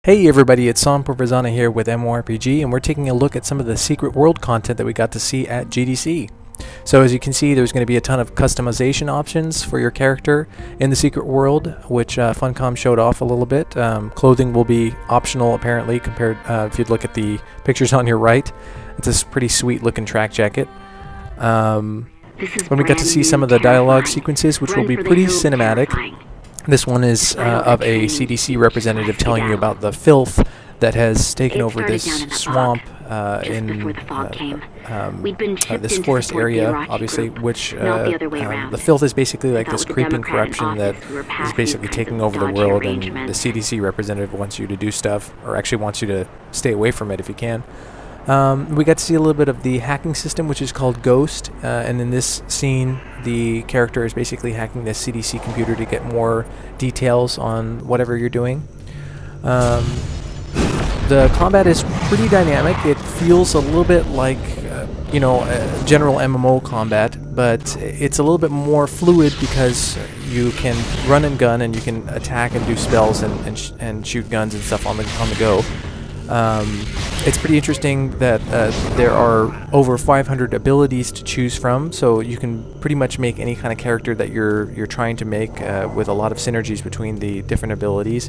Hey everybody, it's Sam Provazana here with MMORPG, and we're taking a look at some of the Secret World content that we got to see at GDC. So as you can see, there's going to be a ton of customization options for your character in the Secret World, which Funcom showed off a little bit. Clothing will be optional apparently, compared if you'd look at the pictures on your right. It's a pretty sweet looking track jacket. When we got to see some of the dialogue sequences, which will be pretty cinematic. This one is of a CDC representative telling you about the filth that has taken over this swamp in this forest area, obviously, which the filth is basically like this creeping corruption that is basically taking over the world, and the CDC representative wants you to do stuff, or actually wants you to stay away from it if you can. We got to see a little bit of the hacking system, which is called Ghost, and in this scene the character is basically hacking this CDC computer to get more details on whatever you're doing. The combat is pretty dynamic. It feels a little bit like general MMO combat, but it's a little bit more fluid because you can run and gun, and you can attack and do spells and shoot guns and stuff on the go. It's pretty interesting that there are over 500 abilities to choose from, so you can pretty much make any kind of character that you're trying to make with a lot of synergies between the different abilities.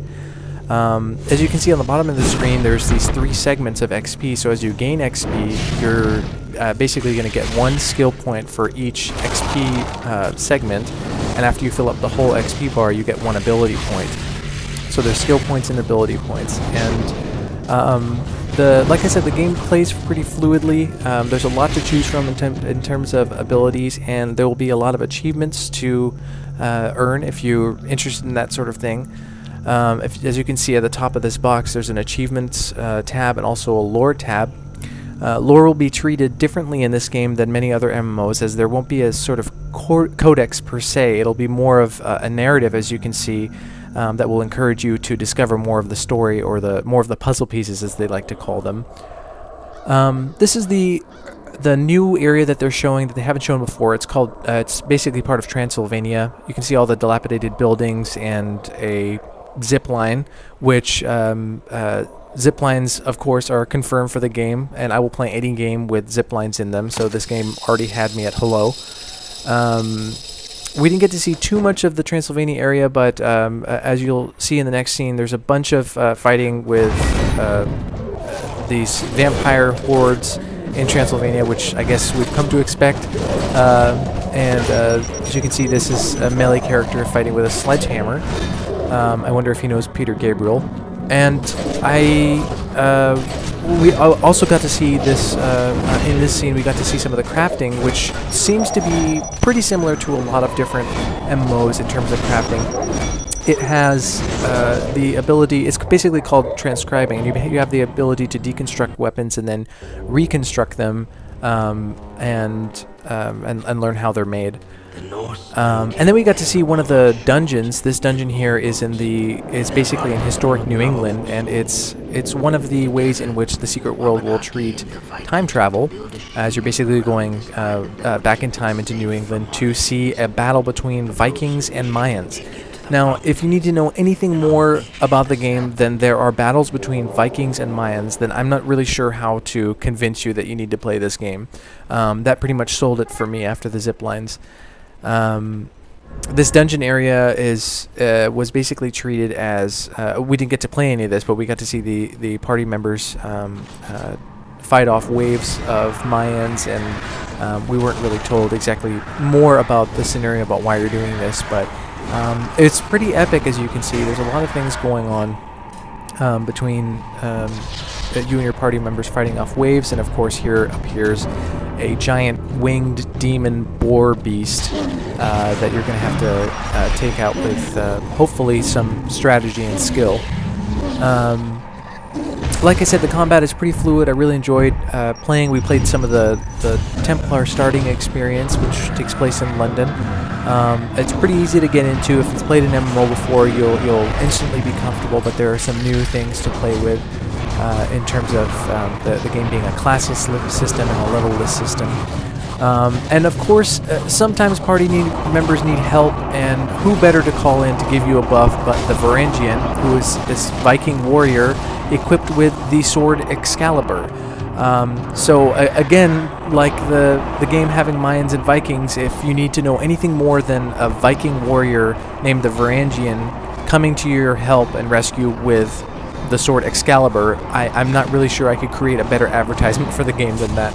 As you can see on the bottom of the screen, there's these 3 segments of XP, so as you gain XP, you're basically going to get 1 skill point for each XP segment, and after you fill up the whole XP bar, you get 1 ability point. So there's skill points and ability points, and like I said, the game plays pretty fluidly. There's a lot to choose from in terms of abilities, and there will be a lot of achievements to earn if you're interested in that sort of thing. As you can see at the top of this box, there's an achievements tab and also a lore tab. Lore will be treated differently in this game than many other MMOs, as there won't be a sort of codex per se. It'll be more of a narrative, as you can see, that will encourage you to discover more of the story, or more of the puzzle pieces, as they like to call them. This is the new area that they're showing that they haven't shown before. It's called it's basically part of Transylvania. You can see all the dilapidated buildings and a zip line, which zip lines, of course, are confirmed for the game, and I will play any game with zip lines in them, so this game already had me at hello. We didn't get to see too much of the Transylvania area, but as you'll see in the next scene, there's a bunch of fighting with these vampire hordes in Transylvania, which I guess we've come to expect. As you can see, this is a melee character fighting with a sledgehammer. I wonder if he knows Peter Gabriel. And we also got to see this, in this scene, we got to see some of the crafting, which seems to be pretty similar to a lot of different MMOs in terms of crafting. It has the ability, it's basically called transcribing, and you have the ability to deconstruct weapons and then reconstruct them and learn how they're made. And then we got to see one of the dungeons. This dungeon here is basically in historic New England, and it's one of the ways in which the Secret World will treat time travel, as you're basically going back in time into New England to see a battle between Vikings and Mayans. Now, if you need to know anything more about the game than there are battles between Vikings and Mayans, then I'm not really sure how to convince you that you need to play this game. That pretty much sold it for me after the zip lines. This dungeon area was basically treated as we didn't get to play any of this, but we got to see the party members fight off waves of Mayans, and we weren't really told exactly more about the scenario, about why you're doing this, but it's pretty epic. As you can see, there's a lot of things going on between you and your party members fighting off waves, and of course here appears a giant winged demon boar beast that you're going to have to take out with hopefully some strategy and skill. Like I said, the combat is pretty fluid. I really enjoyed playing. We played some of the Templar starting experience, which takes place in London. It's pretty easy to get into. If you've played an MMO before, you'll instantly be comfortable, but there are some new things to play with in terms of the game being a classless system and a level-less system. And of course, sometimes party members need help, and who better to call in to give you a buff but the Varangian, who is this Viking warrior equipped with the sword Excalibur. Again, like the game having Mayans and Vikings, if you need to know anything more than a Viking warrior named the Varangian coming to your help and rescue with the sword Excalibur, I'm not really sure I could create a better advertisement for the game than that.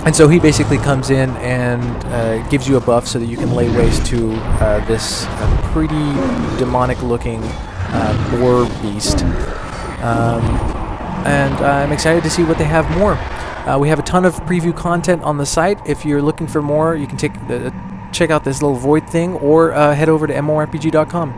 And so he basically comes in and gives you a buff so that you can lay waste to this pretty demonic-looking boar beast. And I'm excited to see what they have more. We have a ton of preview content on the site. If you're looking for more, you can check out this little void thing, or head over to morpg.com.